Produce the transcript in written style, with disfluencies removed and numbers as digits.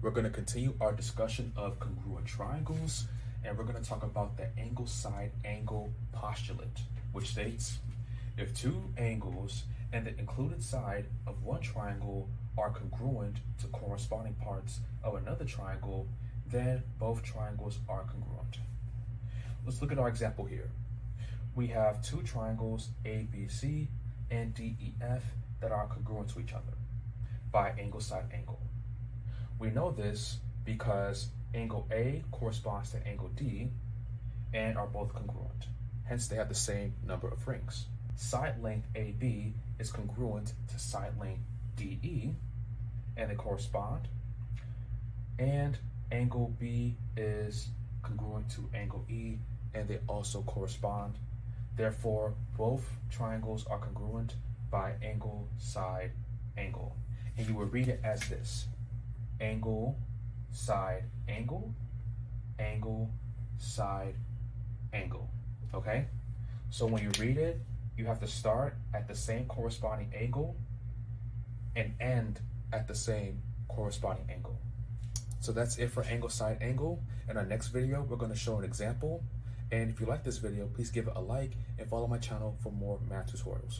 We're going to continue our discussion of congruent triangles, and we're going to talk about the angle side angle postulate, which states if two angles and the included side of one triangle are congruent to corresponding parts of another triangle, then both triangles are congruent. Let's look at our example here. We have two triangles ABC and DEF that are congruent to each other by angle side angle. We know this because angle A corresponds to angle D and are both congruent. Hence, they have the same number of rings. Side length AB is congruent to side length DE, and they correspond. And angle B is congruent to angle E, and they also correspond. Therefore, both triangles are congruent by angle side angle. And you will read it as this: angle side angle, angle side angle. Okay? So when you read it, you have to start at the same corresponding angle and end at the same corresponding angle. So that's it for angle side angle. In our next video, we're going to show an example. And if you like this video, please give it a like and follow my channel for more math tutorials.